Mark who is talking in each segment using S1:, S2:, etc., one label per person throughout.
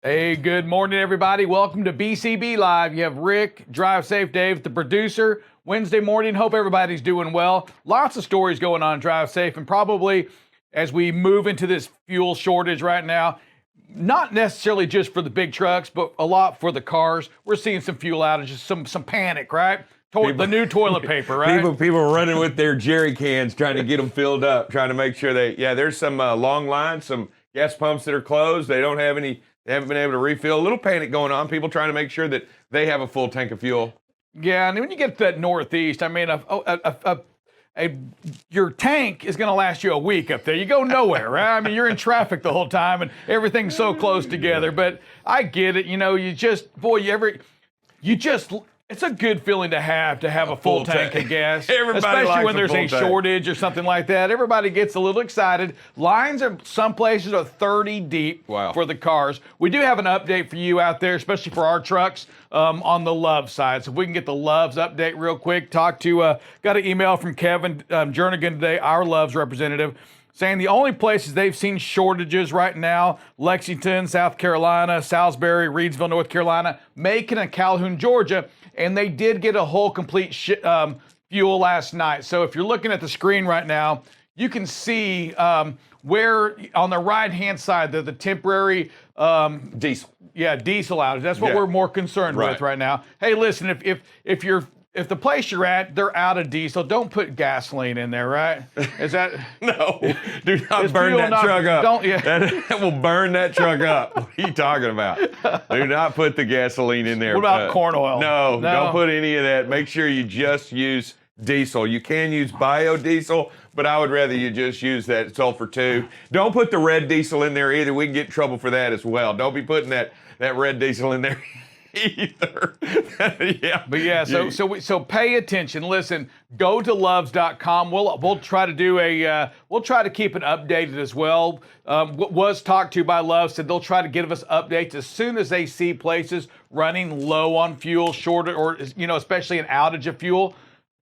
S1: Hey, good morning, everybody. Welcome to BCB Live. You have Rick, Drive Safe Dave, the producer. Wednesday morning. Hope everybody's doing well. Lots of stories going on Drive Safe, and probably as we move into this fuel shortage right now, not necessarily just for the big trucks, but a lot for the cars. We're seeing some fuel outages, some panic, right? The new toilet paper, right?
S2: People running with their jerry cans trying to get them filled up, trying to make sure there's some long lines, some gas pumps that are closed. They haven't been able to refill. A little panic going on. People trying to make sure that they have a full tank of fuel.
S1: Yeah, and when you get to that Northeast, I mean, your tank is going to last you a week up there. You go nowhere, right? I mean, you're in traffic the whole time, and everything's so close together. But I get it. You know, it's a good feeling to have a full tank of gas. Especially when there's a shortage or something like that. Everybody gets a little excited. Lines are some places are 30 deep for the cars. We do have an update for you out there, especially for our trucks on the Loves side. So if we can get the Loves update real quick. Got an email from Kevin Jernigan today, our Loves representative, saying the only places they've seen shortages right now, Lexington, South Carolina, Salisbury, Reidsville, North Carolina, Macon, and Calhoun, Georgia. And they did get a whole complete fuel last night. So if you're looking at the screen right now, you can see where on the right-hand side, the temporary
S2: diesel.
S1: Yeah, diesel outage. That's what we're more concerned with right now. Hey, listen, if the place you're at, they're out of diesel, don't put gasoline in there, right? Is that
S2: No, do not burn that truck up. That will burn that truck up. What are you talking about? Do not put the gasoline in there.
S1: What about corn oil?
S2: No, don't put any of that. Make sure you just use diesel. You can use biodiesel, but I would rather you just use that sulfur too. Don't put the red diesel in there either. We can get in trouble for that as well. Don't be putting that red diesel in there either.
S1: So pay attention. Listen, go to loves.com. We'll try to we'll try to keep it updated as well. Was talked to by Loves, said they'll try to give us updates as soon as they see places running low on fuel, short, or especially an outage of fuel.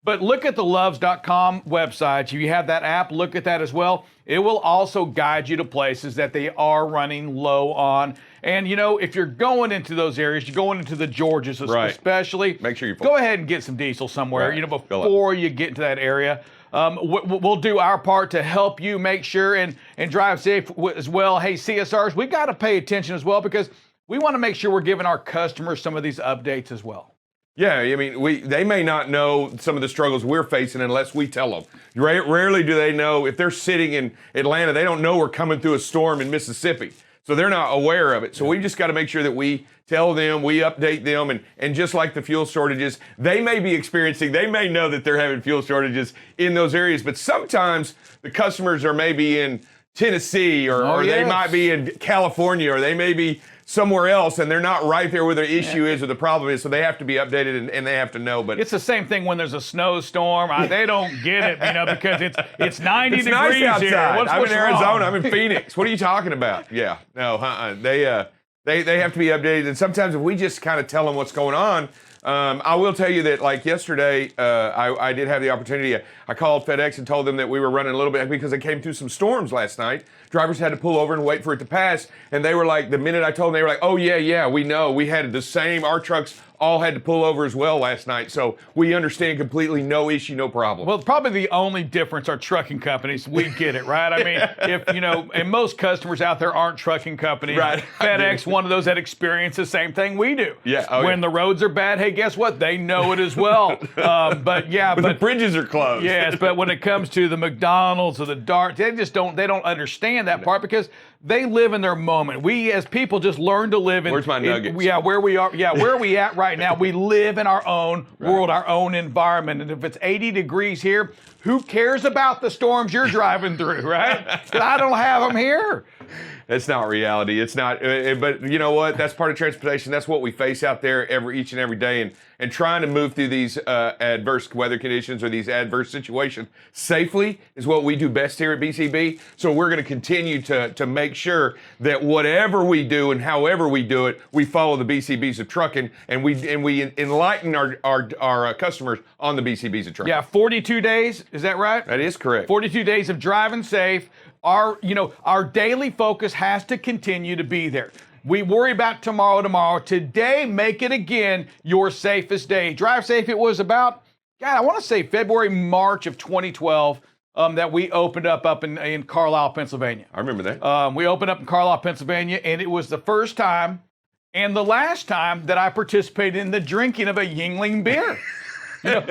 S1: But look at the loves.com website. If you have that app, look at that as well. It will also guide you to places that they are running low on. And, if you're going into those areas, you're going into the Georgias especially,
S2: make sure you
S1: go ahead and get some diesel somewhere, before you get into that area. We'll do our part to help you make sure and drive safe as well. Hey, CSRs, we got to pay attention as well because we want to make sure we're giving our customers some of these updates as well.
S2: Yeah, I mean, they may not know some of the struggles we're facing unless we tell them. Rarely do they know. If they're sitting in Atlanta, they don't know we're coming through a storm in Mississippi. So they're not aware of it. So we just got to make sure that we tell them, we update them, and just like the fuel shortages, they may know that they're having fuel shortages in those areas, but sometimes the customers are maybe in Tennessee or they might be in California or they may be somewhere else, and they're not right there where the issue is or the problem is, so they have to be updated and they have to know. But
S1: it's the same thing when there's a snowstorm. They don't get it, because it's 90
S2: it's
S1: degrees
S2: nice outside.
S1: here.
S2: I'm in Arizona.
S1: Wrong?
S2: I'm in Phoenix. What are you talking about? Yeah, no, they have to be updated, and sometimes if we just kind of tell them what's going on. I will tell you that, like yesterday, I did have the opportunity. I called FedEx and told them that we were running a little bit because they came through some storms last night. Drivers had to pull over and wait for it to pass. And they were like, the minute I told them, they were like, oh, yeah, we know. We had the same. Our trucks all had to pull over as well last night. So we understand completely, no issue, no problem.
S1: Well, probably the only difference are trucking companies. We get it, right? I mean, and most customers out there aren't trucking companies.
S2: Right.
S1: FedEx, one of those that experience the same thing we do.
S2: Yeah.
S1: When the roads are bad, hey, guess what? They know it as well. But
S2: the bridges are closed.
S1: Yes, but when it comes to the McDonald's or the Dart, they don't understand that part because they live in their moment. We as people just learn to live in.
S2: Where's my nuggets?
S1: Where we are. Yeah, where are we at right now? We live in our own world, our own environment. And if it's 80 degrees here, who cares about the storms you're driving through, right? Because I don't have them here.
S2: It's not reality. It's not. But you know what? That's part of transportation. That's what we face out there each and every day. And trying to move through these adverse weather conditions or these adverse situations safely is what we do best here at BCB. So we're going to continue to make sure that whatever we do and however we do it, we follow the BCBs of trucking and we enlighten our customers on the BCBs of trucking.
S1: Yeah, 42 days. Is that right?
S2: That is correct.
S1: 42 days of driving safe. Our daily focus has to continue to be there. We worry about tomorrow. Today, make it again your safest day. Drive safe. It was about, God, I want to say February, March of 2012 that we opened up in Carlisle, Pennsylvania.
S2: I remember that.
S1: We opened up in Carlisle, Pennsylvania, and it was the first time and the last time that I participated in the drinking of a Yuengling beer. You know,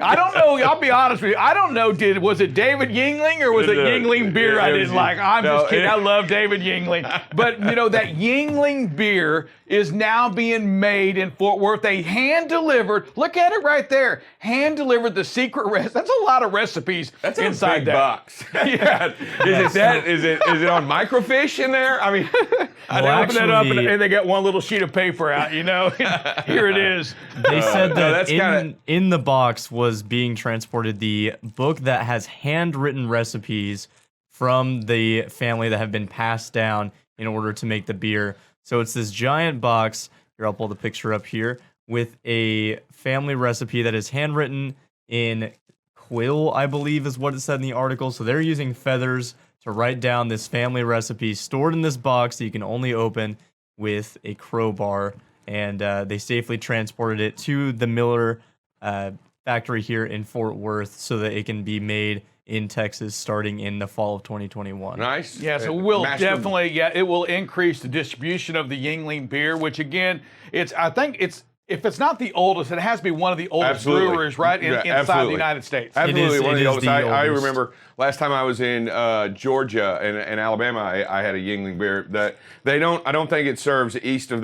S1: I don't know. I'll be honest with you. I don't know. Was it David Yuengling or was it Yuengling beer I didn't like? I'm just kidding. I love David Yuengling. But, you know, that Yuengling beer is now being made in Fort Worth. They hand-delivered. Look at it right there. Hand-delivered the secret recipe. That's a lot of recipes inside
S2: a big
S1: that
S2: box.
S1: Yeah.
S2: Is it on microfiche in there? I mean,
S1: they open it up and they got one little sheet of paper out, you know. Here it is.
S3: They said that in the box was being transported the book that has handwritten recipes from the family that have been passed down in order to make the beer. So it's this giant box. Here, I'll pull the picture up here with a family recipe that is handwritten in quill, I believe is what it said in the article. So they're using feathers to write down this family recipe stored in this box that you can only open with a crowbar. And they safely transported it to the Miller factory here in Fort Worth so that it can be made in Texas starting in the fall of 2021.
S2: Nice.
S1: Yeah, so we'll definitely, it will increase the distribution of the Yuengling beer, which again, I think if it's not the oldest, it has to be one of the oldest brewers, right, inside the United States.
S2: Absolutely, one of the oldest. I remember last time I was in Georgia and Alabama, I had a Yuengling beer. I don't think it serves west of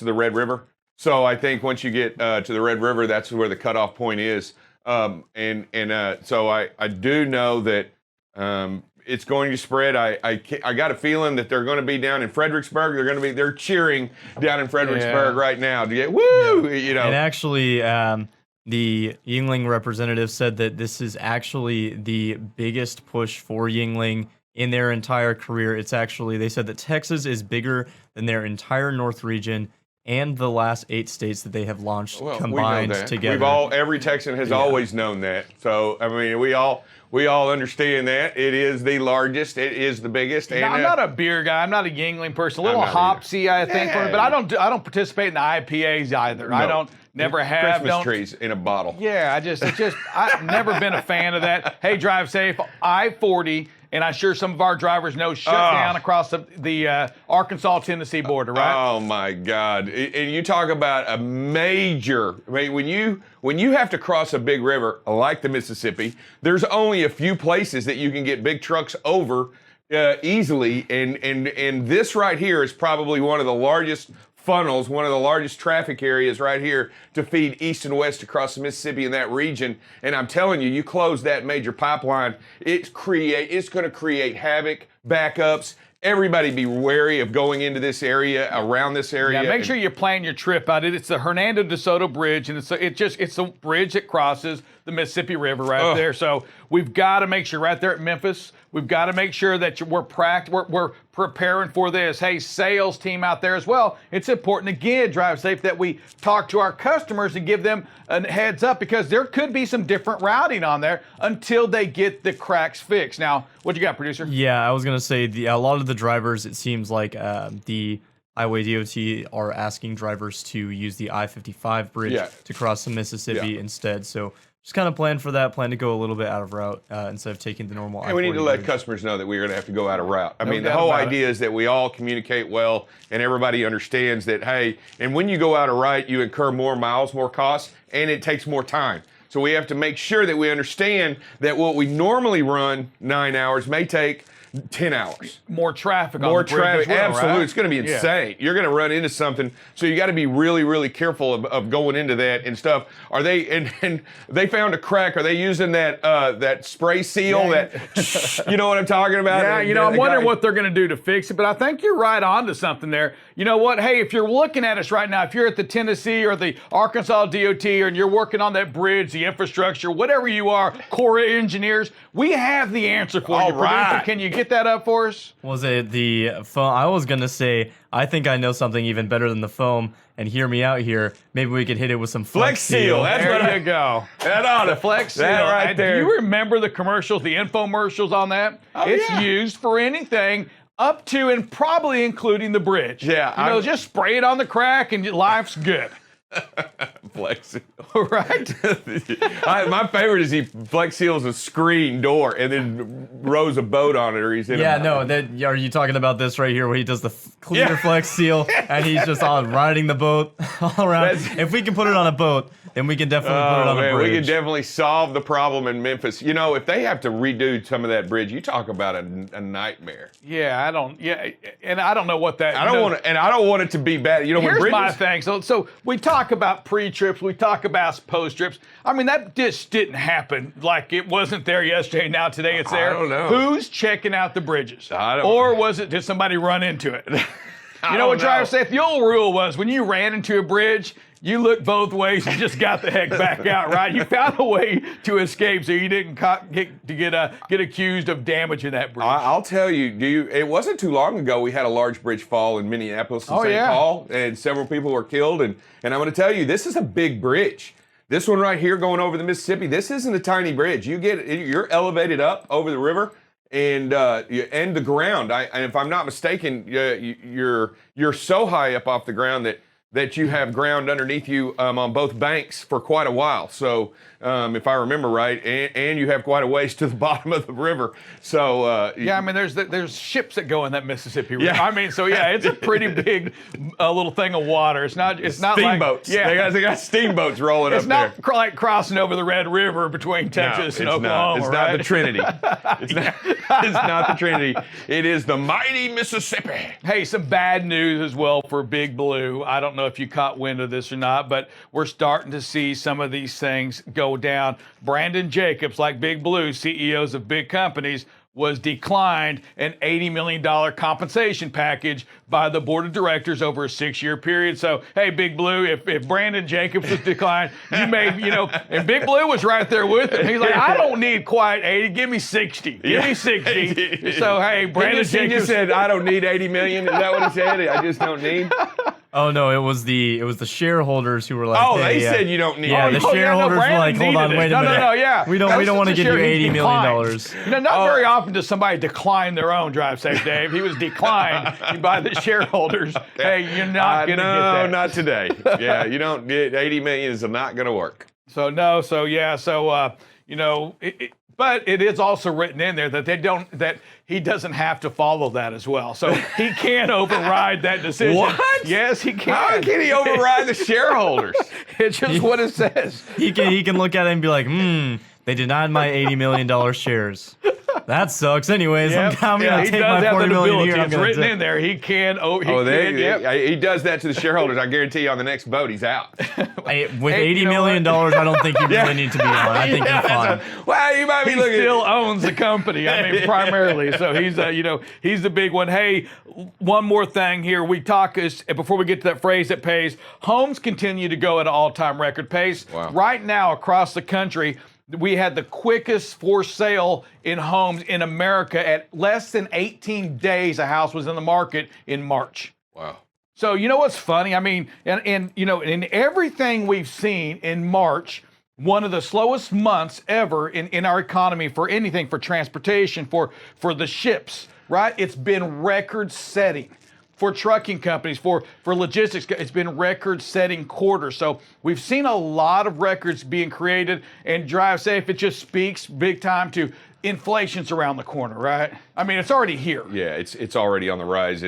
S2: the Red River. So I think once you get to the Red River, that's where the cutoff point is. So I do know that it's going to spread. I got a feeling that they're going to be down in Fredericksburg. They're cheering down in Fredericksburg right now to get woo. You know.
S3: And actually, the Yuengling representative said that this is actually the biggest push for Yuengling in their entire career. They said that Texas is bigger than their entire North region and the last 8 states that they have launched combined together.
S2: Every Texan has always known that. So I mean, we all understand that it is the largest, it is the biggest. And
S1: I'm not a beer guy. I'm not a Yuengling person. A little hopsy, I think, but I don't participate in the IPAs either. No. Never have.
S2: Christmas trees in a bottle.
S1: Yeah, I've never been a fan of that. Hey, drive safe. I-40. And I'm sure some of our drivers know shut down across the Arkansas-Tennessee border, right?
S2: Oh my God! And you talk about a major. I mean, when you have to cross a big river like the Mississippi, there's only a few places that you can get big trucks over easily, and this right here is probably one of the largest funnels, one of the largest traffic areas right here to feed east and west across the Mississippi in that region. And I'm telling you, you close that major pipeline, it's going to create havoc, backups. Everybody be wary of going into this area, around this area.
S1: Yeah, make sure you plan your trip out. It's the Hernando de Soto Bridge, and it's a bridge that crosses the Mississippi River right there. So we've got to make sure right there at Memphis, we've got to make sure that we're preparing for this. Hey, sales team out there as well. It's important, again, drive safe, that we talk to our customers and give them a heads up, because there could be some different routing on there until they get the cracks fixed. Now, what you got, producer?
S3: Yeah, I was going to say a lot of the drivers, it seems like the Highway DOT are asking drivers to use the I-55 bridge to cross the Mississippi instead. So just kind of plan for that, plan to go a little bit out of route instead of taking the normal I-40
S2: And we need to let
S3: bridge.
S2: customers know that we're going to have to go out of route. I mean, the whole idea is that we all communicate well and everybody understands that, hey, and when you go out of route, you incur more miles, more costs, and it takes more time. So we have to make sure that we understand that what we normally run 9 hours may take 10 hours.
S1: More traffic on
S2: More
S1: the bridge
S2: traffic,
S1: as well,
S2: absolutely.
S1: right?
S2: It's going to be insane. You're going to run into something, so you got to be really, really careful of going into that and stuff. Are they and they found a crack? Are they using that spray seal? That you know what I'm talking about?
S1: Yeah, I'm wondering what they're going to do to fix it, but I think you're right on to something there. You know what? Hey, if you're looking at us right now, if you're at the Tennessee or the Arkansas DOT, and you're working on that bridge, the infrastructure, whatever you are, Corps of Engineers, we have the answer for you. Producer, can you get that up for us?
S3: Was it the foam? I was going to say, I think I know something even better than the foam, and hear me out here. Maybe we could hit it with some Flex Seal.
S1: There you go. The Flex Seal.
S2: That right there.
S1: Do you remember the commercials, the infomercials on that? It's used for anything Up to and probably including the bridge.
S2: Yeah.
S1: Just spray it on the crack and life's good.
S2: Flex Seal.
S1: Right?
S2: My favorite is he Flex Seals a screen door and then rows a boat on it, or he's in
S3: are you talking about this right here where he does the clear Flex Seal and he's just on riding the boat all around? If we can put it on a boat, then we can definitely put it on a bridge.
S2: We can definitely solve the problem in Memphis. If they have to redo some of that bridge, you talk about a nightmare.
S1: Yeah, and I don't know what that.
S2: I don't want it to be bad.
S1: Here's my thing. So we talk about pre-trips, we talk about post-trips. I mean, that just didn't happen. Like it wasn't there yesterday. Now today it's there.
S2: I don't know.
S1: Who's checking out the bridges? Did somebody run into it? You know what drivers say? The old rule was when you ran into a bridge, you looked both ways and just got the heck back out, right? You found a way to escape so you didn't get accused of damaging that bridge.
S2: I'll tell you, it wasn't too long ago we had a large bridge fall in Minneapolis and St. Paul, and several people were killed. And I'm going to tell you, this is a big bridge. This one right here going over the Mississippi, this isn't a tiny bridge. You're elevated up over the river and the ground. And if I'm not mistaken, you're so high up off the ground that you have ground underneath you on both banks for quite a while. So if I remember right, and you have quite a ways to the bottom of the river. So
S1: there's ships that go in that Mississippi River. Yeah. I mean, it's a pretty big little thing of water. It's not
S2: steamboats.
S1: Like,
S2: they got steamboats rolling up there.
S1: It's not like crossing over the Red River between Texas and Oklahoma.
S2: It's not the Trinity. It's not the Trinity. It is the mighty Mississippi.
S1: Hey, some bad news as well for Big Blue. I don't know if you caught wind of this or not, but we're starting to see some of these things go down. Brandon Jacobs, like Big Blue, CEOs of big companies, was declined an $80 million compensation package by the board of directors over a 6-year period. So, hey, Big Blue, if Brandon Jacobs was declined, and Big Blue was right there with him. He's like, I don't need quite 80, give me 60. Give me 60. So, hey, Brandon Jacobs
S2: said, I don't need 80 million. Is that what he said? I just don't need.
S3: Oh no! It was the shareholders who were like,
S2: they said you don't need.
S3: Yeah, the shareholders were like, hold on, wait a minute.
S1: No,
S3: we don't want to give you $80 million.
S1: Not very often does somebody decline their own drive safe, Dave. He was declined by the shareholders. Hey, you're not going to get that.
S2: No, not today. Yeah, you don't get 80 million is not going to work.
S1: But it is also written in there that he doesn't have to follow that as well. So he can override that decision.
S2: What?
S1: Yes, he can.
S2: How can he override the shareholders?
S1: It's just what it says.
S3: He can look at it and be like, they denied my $80 million shares. That sucks. Anyways, I'm going to take my $40 million here.
S1: It's written in there. He can.
S2: He does that to the shareholders. I guarantee you on the next boat, he's out.
S3: With $80 million, I don't think you really need to be on. I think you're fine.
S2: Well, you might be looking.
S1: He still owns the company. I mean, primarily. So he's the big one. Hey, one more thing here. We talk before we get to that phrase that pays. Homes continue to go at an all-time record pace.
S2: Wow.
S1: Right now, across the country, we had the quickest for sale in homes in America at less than 18 days. A house was in the market in March.
S2: Wow.
S1: So you know what's funny? I mean, and in everything we've seen in March, one of the slowest months ever in our economy for anything, for transportation, for the ships, right? It's been record setting. For trucking companies, for logistics, it's been record-setting quarter. So we've seen a lot of records being created, and Drive Safe, it just speaks big time to inflation's around the corner, right? I mean, it's already here.
S2: Yeah, it's already on the rise,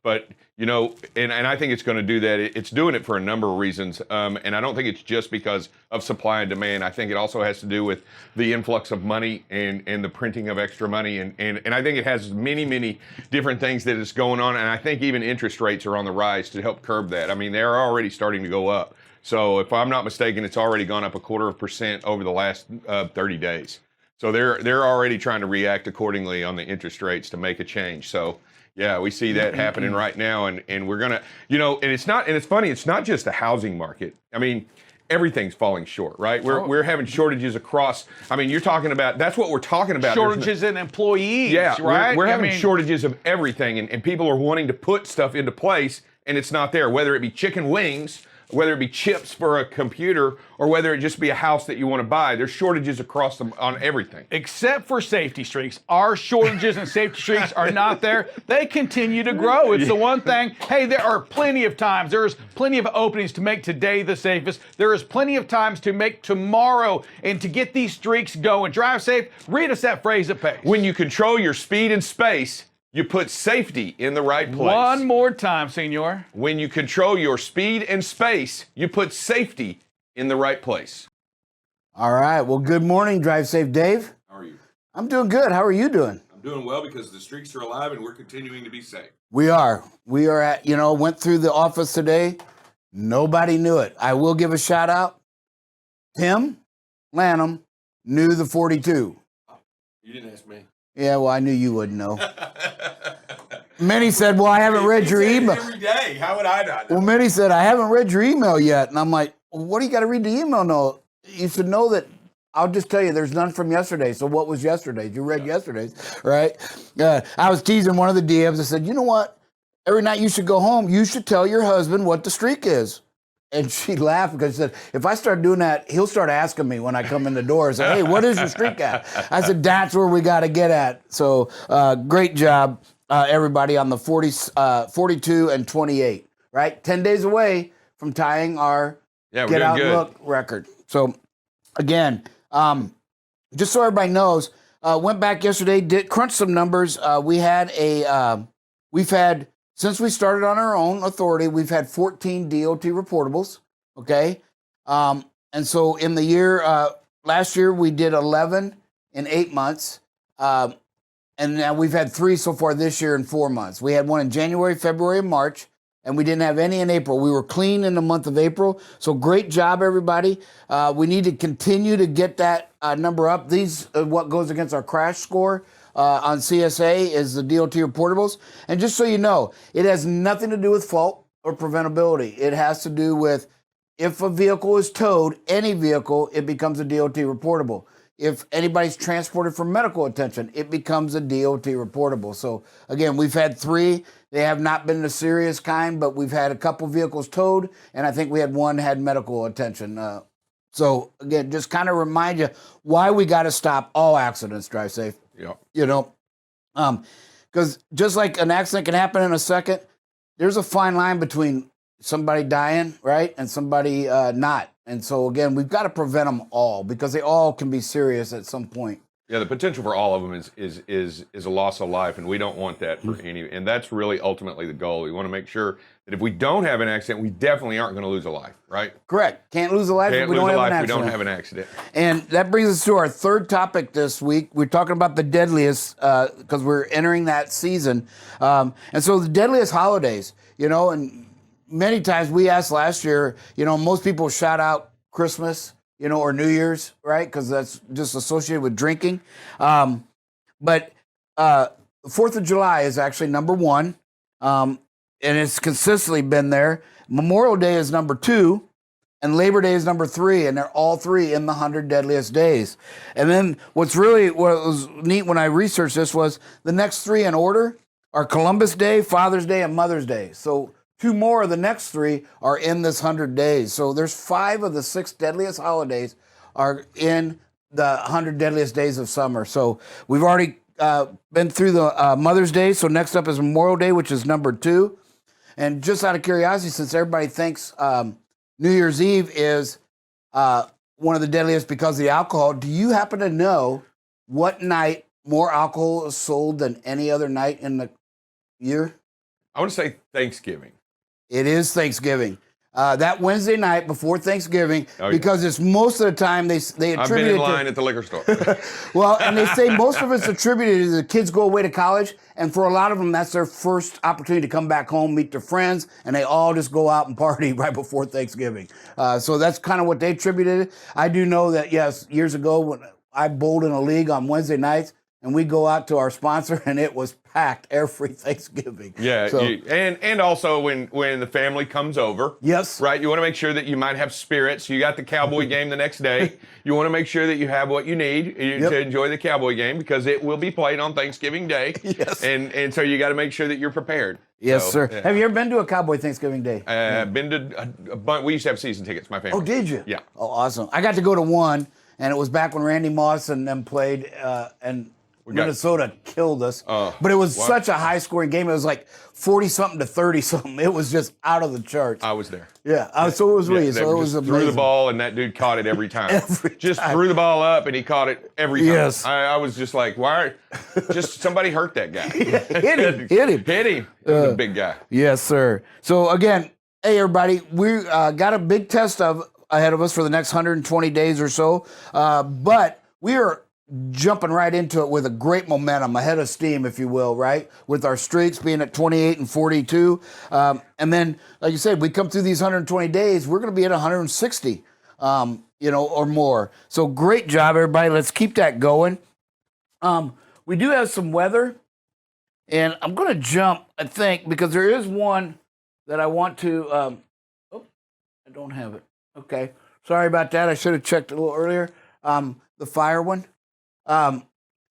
S2: but I think it's going to do that. It's doing it for a number of reasons, and I don't think it's just because of supply and demand. I think it also has to do with the influx of money and the printing of extra money, and I think it has many different things that is going on, and I think even interest rates are on the rise to help curb that. I mean, they're already starting to go up. So if I'm not mistaken, it's already gone up 0.25% over the last 30 days. So they're already trying to react accordingly on the interest rates to make a change. So yeah, we see that happening right now, and we're gonna, and it's funny, it's not just the housing market. I mean, everything's falling short, right? We're having shortages across. I mean, you're talking about, that's what we're talking about.
S1: Shortages in employees,
S2: yeah,
S1: right?
S2: We're having shortages of everything, and people are wanting to put stuff into place, and it's not there, whether it be chicken wings whether it be chips for a computer or whether it just be a house that you want to buy. There's shortages across on everything.
S1: Except for safety streaks. Our shortages and safety streaks are not there. They continue to grow. It's the one thing. Hey, there are plenty of times. There's plenty of openings to make today the safest. There is plenty of times to make tomorrow and to get these streaks going. Drive safe. Read us that phrase at pace.
S2: When you control your speed and space, you put safety in the right place.
S1: One more time, senor.
S2: When you control your speed and space, you put safety in the right place.
S4: All right. Well, good morning, Drive Safe Dave.
S5: How are you?
S4: I'm doing good. How are you doing?
S5: I'm doing well because the streaks are alive and we're continuing to be safe.
S4: We are. We are at, went through the office today. Nobody knew it. I will give a shout out. Tim Lanham knew the 42.
S5: You didn't ask me.
S4: Yeah, well, I knew you wouldn't know. Minnie said, well, I haven't read your email.
S5: Every day. How would I not know?
S4: Well, Minnie said, I haven't read your email yet. And I'm like, well, what do you got to read the email? No, you should know that. I'll just tell you, there's none from yesterday. So what was yesterday's? You read yesterday's, right? I was teasing one of the DMs. I said, you know what? Every night you should go home, you should tell your husband what the streak is. And she laughed because she said, if I start doing that, he'll start asking me when I come in the door. I said, hey, what is your streak at? I said, that's where we got to get at. So great job, everybody, on the 42 and 28, right? 10 days away from tying our Get Out and Look record. So, again, just so everybody knows, went back yesterday, did crunch some numbers. We've had, since we started on our own authority, we've had 14 DOT reportables, okay? And so in the year, last year we did 11 in 8 months. And now we've had 3 so far this year in 4 months. We had one in January, February, and March, and we didn't have any in April. We were clean in the month of April. So great job, everybody. We need to continue to get that number up. These are what goes against our crash score. On CSA is the DOT reportables. And just so you know, it has nothing to do with fault or preventability. It has to do with if a vehicle is towed, any vehicle, it becomes a DOT reportable. If anybody's transported for medical attention, it becomes a DOT reportable. So again, we've had 3. They have not been the serious kind, but we've had a couple vehicles towed, and I think we had one had medical attention. So again, just kind of remind you why we got to stop all accidents. Drive safe.
S2: Yeah.
S4: Because just like an accident can happen in a second, there's a fine line between somebody dying, right, and somebody not. And so again, we've got to prevent them all because they all can be serious at some point.
S2: Yeah, the potential for all of them is a loss of life, and we don't want that for any. And that's really ultimately the goal. We want to make sure that if we don't have an accident, we definitely aren't going to lose a life, right?
S4: Correct. Can't lose a life if we don't have an accident.
S2: We don't have an accident.
S4: And that brings us to our third topic this week. We're talking about the deadliest because we're entering that season. And so the deadliest holidays, and many times we asked last year, most people shout out Christmas, or New Year's, right? Because that's just associated with drinking. But 4th of July is actually number 1. And it's consistently been there. Memorial Day is number 2. And Labor Day is number 3. And they're all 3 in the 100 deadliest days. And then what was neat when I researched this was the next 3 in order are Columbus Day, Father's Day, and Mother's Day. So 2 more of the next 3 are in this 100 days. So there's 5 of the 6 deadliest holidays are in the 100 deadliest days of summer. So we've already been through the Mother's Day. So next up is Memorial Day, which is number 2. And just out of curiosity, since everybody thinks New Year's Eve is one of the deadliest because of the alcohol, do you happen to know what night more alcohol is sold than any other night in the year?
S2: I want to say Thanksgiving.
S4: It is Thanksgiving. That Wednesday night before Thanksgiving, because it's most of the time they attribute
S2: I've been in line at the liquor store.
S4: Well, and they say most of it's attributed to the kids go away to college, and for a lot of them, that's their first opportunity to come back home, meet their friends, and they all just go out and party right before Thanksgiving. So that's kind of what they attributed it. I do know that, yes, years ago when I bowled in a league on Wednesday nights, and we go out to our sponsor, and it was packed every Thanksgiving.
S2: Yeah,
S4: so,
S2: and also when the family comes over.
S4: Yes.
S2: Right, you want to make sure that you might have spirits. You got the Cowboy game the next day. You want to make sure that you have what you need to enjoy the Cowboy game because it will be played on Thanksgiving Day.
S4: Yes.
S2: And so you got to make sure that you're prepared.
S4: Yes,
S2: So,
S4: sir.
S2: yeah.
S4: Have you ever been to a Cowboy Thanksgiving Day?
S2: Been to a bunch. We used to have season tickets, my family.
S4: Oh, did you?
S2: Yeah.
S4: Oh, awesome. I got to go to one, and it was back when Randy Moss and them played, and Minnesota killed us. But it was such a high-scoring game. It was like 40-something to 30-something. It was just out of the charts.
S2: I was there.
S4: Yeah, so it was me. So it was
S2: just
S4: amazing.
S2: threw the ball, and that dude caught it every time. Just
S4: time.
S2: threw the ball up, and he caught it every time.
S4: Yes.
S2: I was just like, why? Just somebody hurt that guy.
S4: Hit him.
S2: Hit him. He was a big guy.
S4: Yes, sir. So again, hey everybody, we got a big test ahead of us for the next 120 days or so, but we are jumping right into it with a great momentum, ahead of steam, if you will, right? With our streaks being at 28 and 42, and then, like you said, we come through these 120 days, we're going to be at 160, or more. So great job, everybody. Let's keep that going. We do have some weather. And I'm going to jump, I think, because there is one that I want to. I don't have it. Okay. Sorry about that. I should have checked a little earlier. The fire one.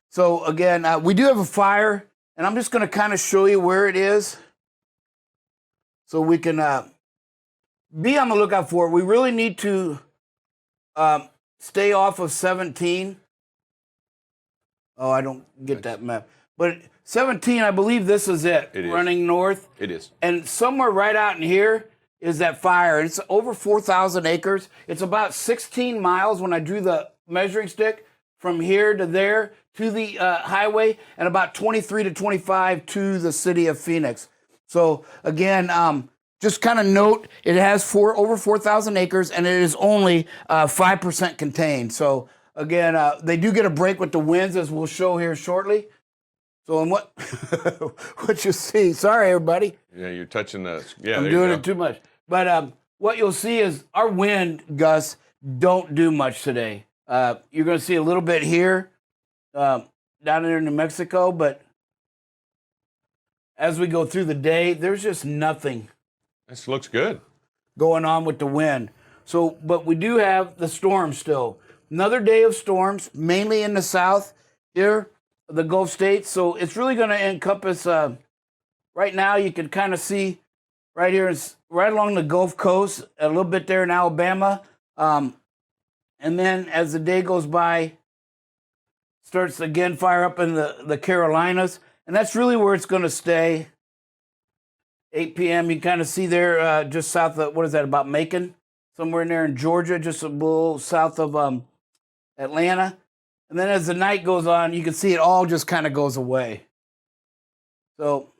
S4: So, again, we do have a fire, and I'm just going to kind of show you where it is so we can be on the lookout for it. We really need to stay off of 17. Oh, I don't get that map. But 17, I believe this is it.
S2: It is.
S4: Running north.
S2: It is.
S4: And somewhere right out in here is that fire. It's over 4,000 acres. It's about 16 miles when I drew the measuring stick from here to there to the highway, and about 23 to 25 to the city of Phoenix. So again, just kind of note, it has over 4,000 acres, and it is only 5% contained. So again, they do get a break with the winds, as we'll show here shortly. So, in what you see? Sorry, everybody.
S2: Yeah, you're touching the. Yeah,
S4: I'm doing it too much. But what you'll see is our wind gusts don't do much today. You're going to see a little bit here, down there in New Mexico, but as we go through the day, there's just nothing.
S2: This looks good.
S4: Going on with the wind. So, but we do have the storm still. Another day of storms, mainly in the south here, the Gulf states. So it's really going to encompass, right now you can kind of see right here, it's right along the Gulf Coast, a little bit there in Alabama. And then as the day goes by, starts again fire up in the Carolinas. And that's really where it's going to stay. 8 p.m. You kind of see there just south of, what is that, about Macon? Somewhere in there in Georgia, just a little south of Atlanta. And then as the night goes on, you can see it all just kind of goes away. So,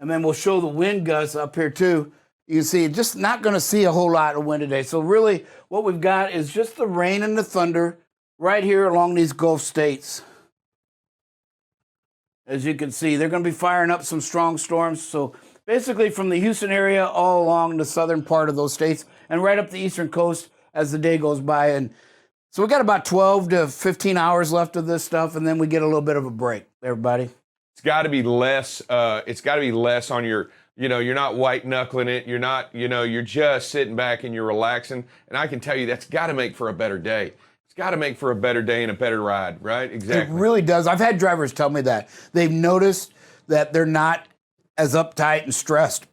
S4: and then we'll show the wind gusts up here too. You can see, just not going to see a whole lot of wind today. So really what we've got is just the rain and the thunder right here along these Gulf states. As you can see, they're going to be firing up some strong storms. So basically from the Houston area all along the southern part of those states and right up the eastern coast as the day goes by. And so we got about 12 to 15 hours left of this stuff, and then we get a little bit of a break, everybody.
S2: It's got to be less. It's got to be less on your. You're not white knuckling it. You're not. You're just sitting back and you're relaxing. And I can tell you that's got to make for a better day. It's got to make for a better day and a better ride, right? Exactly.
S4: It really does. I've had drivers tell me that they've noticed that they're not as uptight and stressed,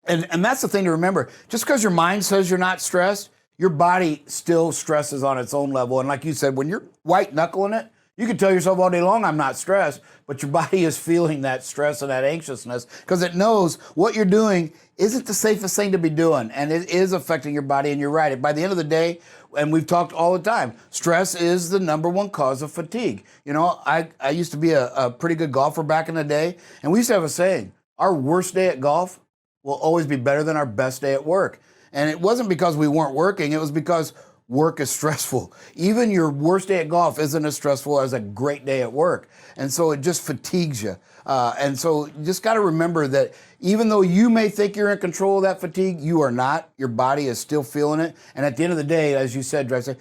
S4: and that's the thing to remember. Just because your mind says you're not stressed, your body still stresses on its own level. And like you said, when you're white knuckling it, you can tell yourself all day long, I'm not stressed, but your body is feeling that stress and that anxiousness because it knows what you're doing isn't the safest thing to be doing. And it is affecting your body. And you're right. By the end of the day, and we've talked all the time, stress is the #1 cause of fatigue. I used to be a pretty good golfer back in the day. And we used to have a saying, our worst day at golf will always be better than our best day at work. And it wasn't because we weren't working. It was because work is stressful. Even your worst day at golf isn't as stressful as a great day at work. And so it just fatigues you. And so you just got to remember that even though you may think you're in control of that fatigue, you are not. Your body is still feeling it. And at the end of the day, as you said, Drive,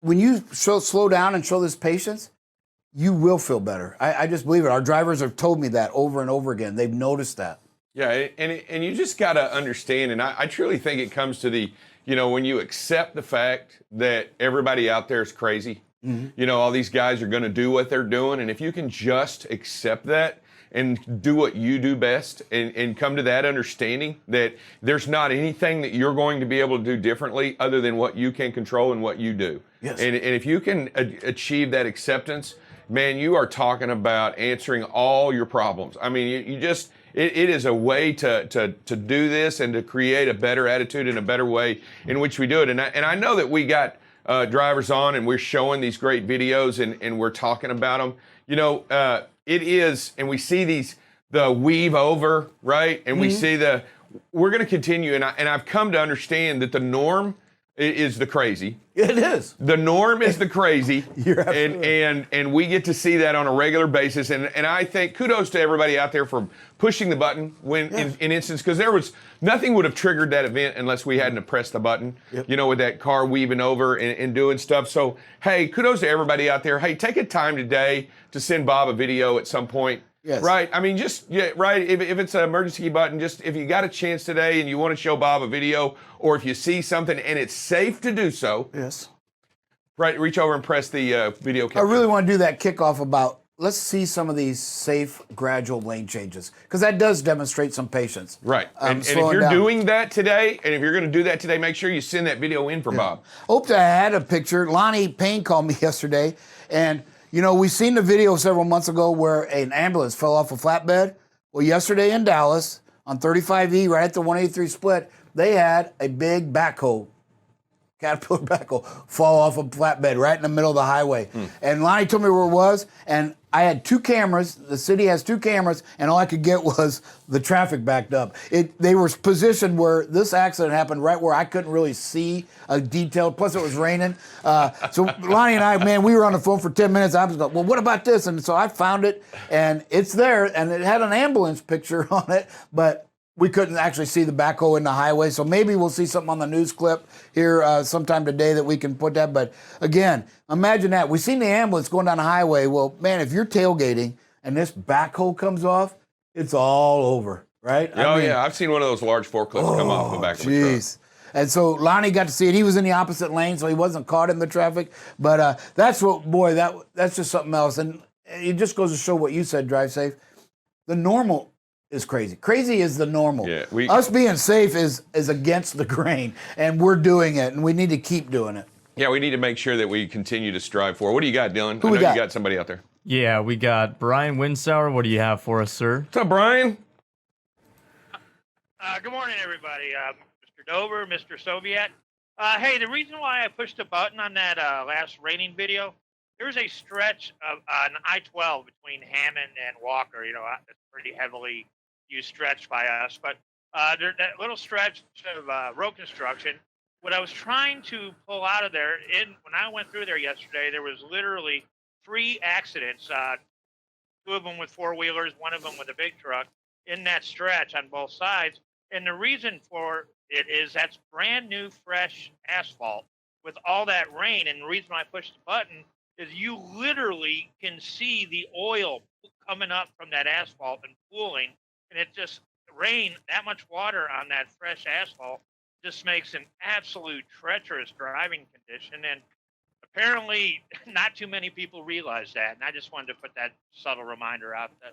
S4: when you slow down and show this patience, you will feel better. I just believe it. Our drivers have told me that over and over again. They've noticed that.
S2: Yeah, and you just got to understand, and I truly think it comes to the, when you accept the fact that everybody out there is crazy, all these guys are going to do what they're doing, and if you can just accept that, and do what you do best and come to that understanding that there's not anything that you're going to be able to do differently other than what you can control and what you do.
S4: Yes.
S2: And if you can achieve that acceptance, man, you are talking about answering all your problems. I mean, you just, it is a way to do this and to create a better attitude and a better way in which we do it. And I know that we got drivers on and we're showing these great videos and we're talking about them. You know, it is, and we see the weave over, right? And we see we're going to continue. And I've come to understand that the norm is the crazy.
S4: It is.
S2: The norm is the crazy.
S4: You're absolutely
S2: and we get to see that on a regular basis. And I think kudos to everybody out there for pushing the button when in instance, because there was nothing would have triggered that event unless we hadn't pressed the button, you know, with that car weaving over and doing stuff. So, hey, kudos to everybody out there. Hey, take a time today to send Bob a video at some point.
S4: Yes.
S2: Right. I mean, right. If it's an emergency button, just if you got a chance today and you want to show Bob a video, or if you see something and it's safe to do so.
S4: Yes.
S2: Right. Reach over and press the video capture.
S4: I really want to do that kickoff about, let's see some of these safe, gradual lane changes, because that does demonstrate some patience.
S2: Right. And if you're doing that today, and if you're going to do that today, make sure you send that video in for Bob.
S4: Hope I had a picture. Lonnie Payne called me yesterday, and you know, we seen the video several months ago where an ambulance fell off a flatbed. Well, yesterday in Dallas on 35E, right at the 183 split, they had a big backhoe, Caterpillar backhoe, fall off a flatbed right in the middle of the highway. And Lonnie told me where it was, and I had 2 cameras. The city has 2 cameras, and all I could get was the traffic backed up. They were positioned where this accident happened, right where I couldn't really see a detail. Plus, it was raining. So Lonnie and I, man, we were on the phone for 10 minutes. I was like, well, what about this? And so I found it, and it's there, and it had an ambulance picture on it, but we couldn't actually see the backhoe in the highway. So maybe we'll see something on the news clip here sometime today that we can put that. But again, imagine that. We've seen the ambulance going down the highway. Well, man, if you're tailgating and this backhoe comes off, it's all over, right?
S2: Yeah. I've seen one of those large forklifts come off the back of a truck.
S4: And so Lonnie got to see it. He was in the opposite lane, so he wasn't caught in the traffic. But that's just something else. And it just goes to show what you said, drive safe. The normal is crazy. Crazy is the normal.
S2: Yeah,
S4: us being safe is against the grain, and we're doing it, and we need to keep doing it.
S2: Yeah, we need to make sure that we continue to strive for. What do you got, Dylan?
S4: Who
S2: I
S4: we
S2: know
S4: got?
S2: You got somebody out there.
S3: Yeah, we got Brian Winsauer. What do you have for us, sir?
S2: What's up, Brian?
S6: Good morning, everybody. Mr. Dover, Mr. Soviet. Hey, the reason why I pushed the button on that last raining video, there's a stretch of an I-12 between Hammond and Walker. You know, that's pretty heavily used stretch by us. But that little stretch of road construction, what I was trying to pull out of there, when I went through there yesterday, there was literally 3 accidents, 2 of them with 4-wheelers, 1 of them with a big truck, in that stretch on both sides. And the reason for it is that's brand new, fresh asphalt with all that rain. And the reason I pushed the button is you literally can see the oil coming up from that asphalt and pooling. And it just rain, that much water on that fresh asphalt just makes an absolute treacherous driving condition. And apparently not too many people realize that. And I just wanted to put that subtle reminder out there.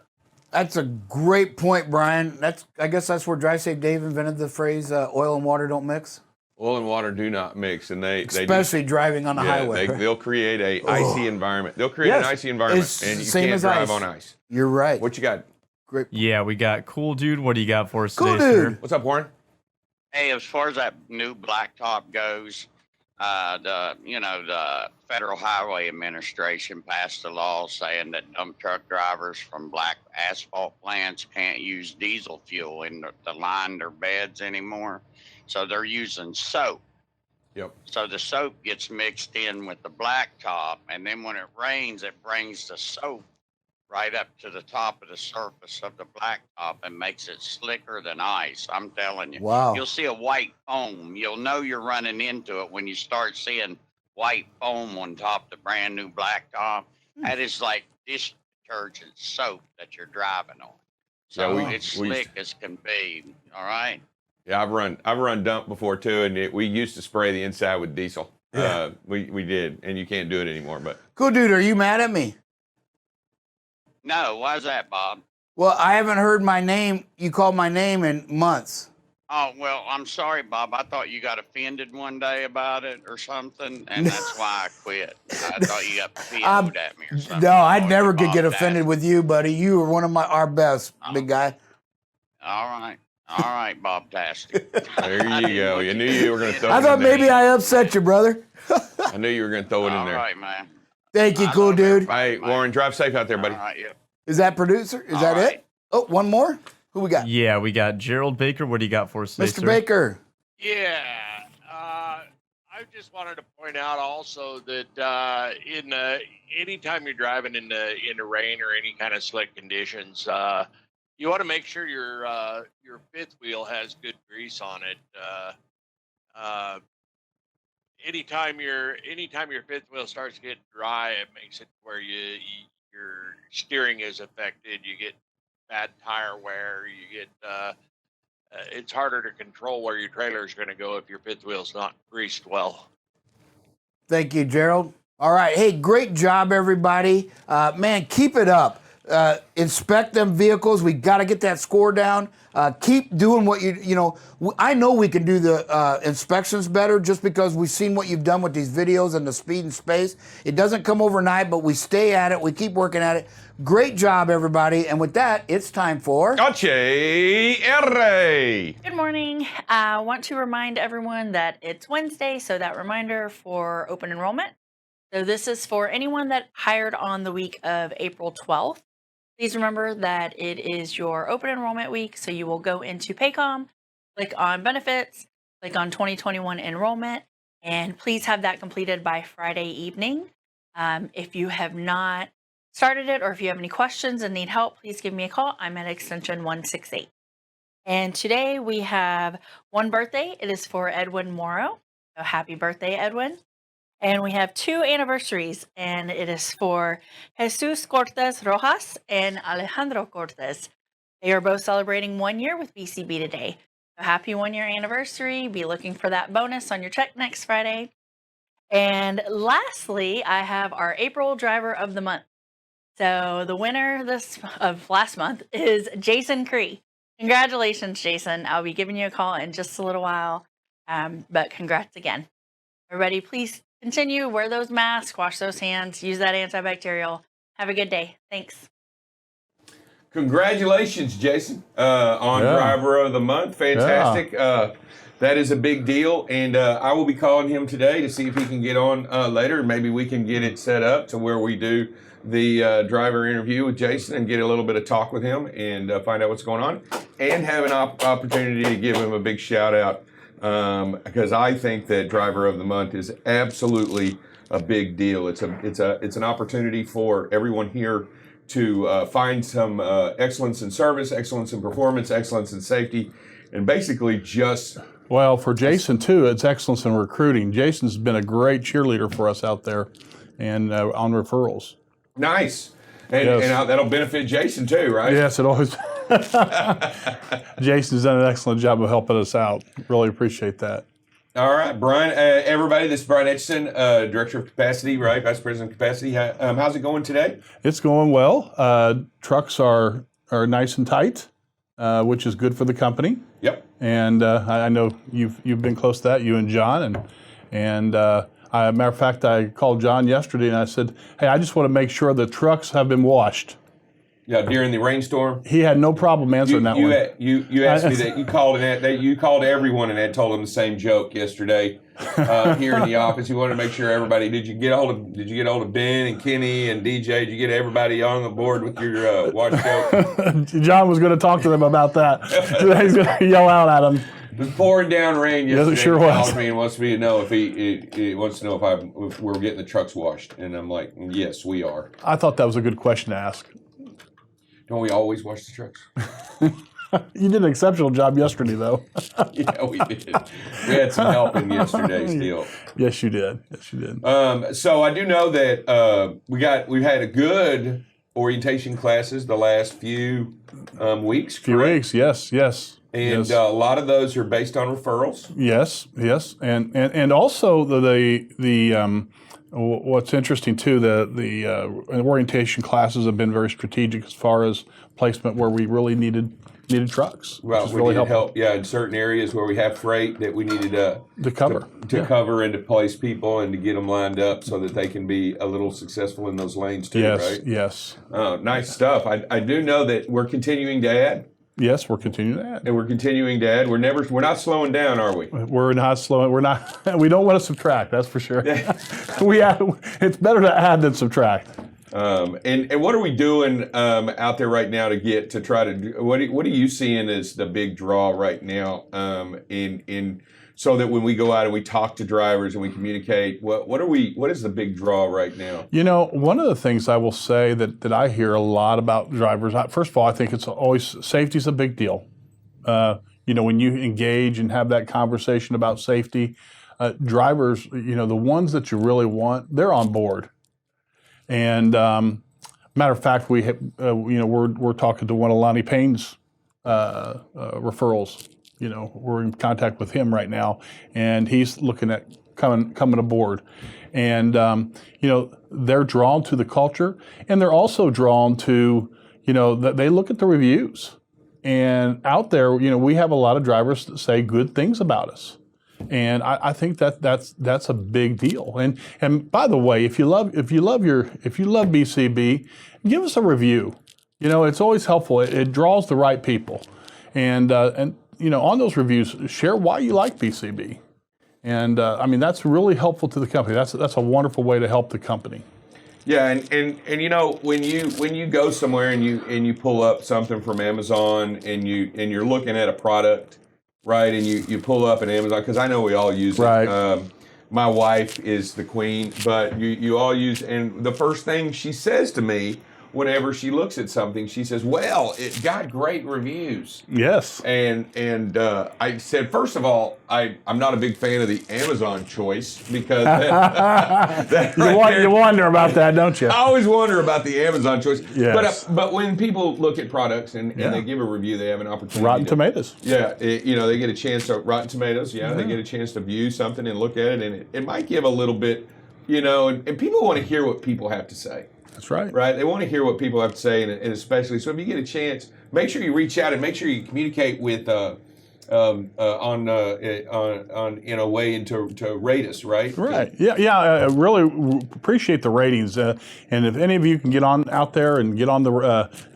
S4: That's a great point, Brian. I guess that's where Drive Safe Dave invented the phrase "oil and water don't mix."
S2: Oil and water do not mix, and
S4: especially driving on the highway.
S2: They'll create a icy environment. They'll create an icy environment, and you can't drive on ice.
S4: You're right.
S2: What you got?
S4: Great.
S3: Yeah, we got Cool Dude. What do you got for us
S4: Cool
S3: today,
S4: Dude.
S3: sir?
S2: What's up, Warren?
S7: Hey, as far as that new blacktop goes, the Federal Highway Administration passed a law saying that dump truck drivers from black asphalt plants can't use diesel fuel to line their beds anymore. So they're using soap.
S2: Yep.
S7: So the soap gets mixed in with the blacktop, and then when it rains, it brings the soap right up to the top of the surface of the blacktop and makes it slicker than ice. I'm telling you.
S4: Wow.
S7: You'll see a white foam. You'll know you're running into it when you start seeing white foam on top of the brand new blacktop. That is like dish detergent soap that you're driving on. So it's slick as can be. All right.
S2: Yeah, I've run dump before too, and we used to spray the inside with diesel.
S4: Yeah.
S2: We did, and you can't do it anymore. But
S4: Cool Dude, are you mad at me?
S7: No, why's that, Bob?
S4: Well, I haven't heard my name. You called my name in months.
S7: Oh, well, I'm sorry, Bob. I thought you got offended one day about it or something, and that's why I quit. I thought you got PO'd at me or something.
S4: No, I never could
S7: Bob
S4: get offended
S7: Dasty.
S4: with you, buddy. You were one of our best, big guy.
S7: All right, Bob Dasty.
S2: There you go. You knew you were going to throw it
S4: I
S2: in
S4: thought
S2: there.
S4: maybe I upset you, brother.
S2: I knew you were going to throw it in
S7: All
S2: there.
S7: right, man.
S4: Thank you,
S7: I
S4: cool
S7: love
S4: dude.
S7: everybody,
S2: Hey,
S7: man.
S2: Warren, drive safe out there, buddy.
S7: All right, yeah.
S4: Is that producer? Is
S7: All
S4: that
S7: right.
S4: it? Oh, one more? Who we got?
S3: Yeah, we got Gerald Baker. What do you got for us today,
S4: Mr.
S3: sir?
S4: Baker.
S8: Yeah, I just wanted to point out also that anytime you're driving in the rain or any kind of slick conditions, you want to make sure your fifth wheel has good grease on it. Anytime your fifth wheel starts getting dry, it makes it where your steering is affected. You get bad tire wear. You get it's harder to control where your trailer is going to go if your fifth wheel's not greased well.
S4: Thank you, Gerald. All right. Hey, great job, everybody. Man, keep it up. Inspect them vehicles. We got to get that score down. Keep doing what I know we can do the inspections better just because we've seen what you've done with these videos and the speed and space. It doesn't come overnight, but we stay at it. We keep working at it. Great job, everybody. And with that, it's time for...
S2: Cache R.
S9: Good morning. I want to remind everyone that it's Wednesday, so that reminder for open enrollment. So this is for anyone that hired on the week of April 12th. Please remember that it is your open enrollment week, so you will go into Paycom, click on benefits, click on 2021 enrollment, and please have that completed by Friday evening. If you have not started it or if you have any questions and need help, please give me a call. I'm at extension 168. And today we have one birthday. It is for Edwin Morrow. So happy birthday, Edwin. And we have two anniversaries, and it is for Jesus Cortez Rojas and Alejandro Cortez. They are both celebrating 1 year with BCB today. So happy 1 year anniversary. Be looking for that bonus on your check next Friday. And lastly, I have our April driver of the month. So the winner of last month is Jason Cree. Congratulations, Jason. I'll be giving you a call in just a little while, but congrats again. Everybody, please continue, wear those masks, wash those hands, use that antibacterial. Have a good day. Thanks.
S2: Congratulations, Jason, on Driver of the Month. Fantastic. That is a big deal, and I will be calling him today to see if he can get on later. Maybe we can get it set up to where we do the driver interview with Jason and get a little bit of talk with him and find out what's going on, and have an opportunity to give him a big shout out because I think that Driver of the Month is absolutely a big deal. It's an opportunity for everyone here to find some excellence in service, excellence in performance, excellence in safety, and basically just...
S10: Well, for Jason, too, it's excellence in recruiting. Jason's been a great cheerleader for us out there and on referrals.
S2: Nice. And,
S10: Yes.
S2: and that'll benefit Jason, too, right?
S10: Yes, it always... Jason's done an excellent job of helping us out. Really appreciate that.
S2: All right, Brian. Everybody, this is Brian Etchison, Director of Capacity, right? Vice President of Capacity. How's it going today?
S10: It's going well. Trucks are nice and tight, which is good for the company.
S2: Yep.
S10: And I know you've been close to that, you and John. And matter of fact, I called John yesterday and I said, hey, I just want to make sure the trucks have been washed.
S2: Yeah, during the rainstorm.
S10: He had no problem answering that one.
S2: You asked me that. You called everyone and told them the same joke yesterday here in the office. You wanted to make sure everybody. Did you get a hold of Ben and Kenny and DJ? Did you get everybody on the board with your wash joke?
S10: John was going to talk to them about that. He's going to yell out at them.
S2: It was pouring down rain yesterday.
S10: Yes, it sure
S2: he
S10: was.
S2: called me and wants me to know he wants to know if we're getting the trucks washed, and I'm like, yes, we are.
S10: I thought that was a good question to ask.
S2: Don't we always wash the trucks?
S10: You did an exceptional job yesterday, though.
S2: Yeah, we did. We had some help in yesterday's deal.
S10: Yes, you did. Yes, you did.
S2: So I do know that we've had a good orientation classes the last few weeks.
S10: Few weeks, yes.
S2: And
S10: yes.
S2: A lot of those are based on referrals.
S10: Yes, and also What's interesting too, the orientation classes have been very strategic as far as placement where we really needed trucks.
S2: Well,
S10: which is
S2: we
S10: really
S2: needed
S10: helpful.
S2: help, in certain areas where we have freight that we needed
S10: To cover.
S2: to cover and to place people and to get them lined up so that they can be a little successful in those lanes too,
S10: Yes,
S2: right?
S10: yes.
S2: Nice stuff. I do know that we're continuing to add.
S10: Yes, we're continuing to add.
S2: And we're continuing to add. We're not slowing down, are we?
S10: We're not slowing. We're not. We don't want to subtract. That's for sure. It's better to add than subtract.
S2: And what are we doing out there right now to try to do? What are you seeing as the big draw right now? So that when we go out and we talk to drivers and we communicate, what is the big draw right now?
S10: You know, one of the things I will say that I hear a lot about drivers. First of all, I think it's always safety's a big deal. When you engage and have that conversation about safety, drivers, the ones that you really want, they're on board. And matter of fact, we're talking to one of Lonnie Payne's referrals. We're in contact with him right now, and he's looking at coming aboard. And they're drawn to the culture, and they're also drawn to that they look at the reviews. And out there, we have a lot of drivers that say good things about us. And I think that's a big deal. And by the way, if you love BCB, give us a review. It's always helpful. It draws the right people. And on those reviews, share why you like BCB. And that's really helpful to the company. That's a wonderful way to help the company.
S2: Yeah, and when you go somewhere and you pull up something from Amazon and you're looking at a product, right, and you pull up an Amazon, because I know we all use
S10: right.
S2: it. My wife is the queen, but you all use, and the first thing she says to me whenever she looks at something, she says, "Well, it got great reviews."
S10: Yes.
S2: And I said, first of all, I'm not a big fan of the Amazon choice because
S10: you wonder about that, don't you?
S2: I always wonder about the Amazon choice.
S10: Yes.
S2: But when people look at products and they give a review, they have an opportunity.
S10: Rotten Tomatoes.
S2: Yeah, they get a chance to Rotten Tomatoes. Yeah, they get a chance to view something and look at it, and it might give a little bit, and people want to hear what people have to say.
S10: That's right.
S2: Right? They want to hear what people have to say, and especially, so if you get a chance, make sure you reach out and make sure you communicate with in a way and to rate us, right?
S10: Right. Yeah. I really appreciate the ratings, and if any of you can get on out there and get on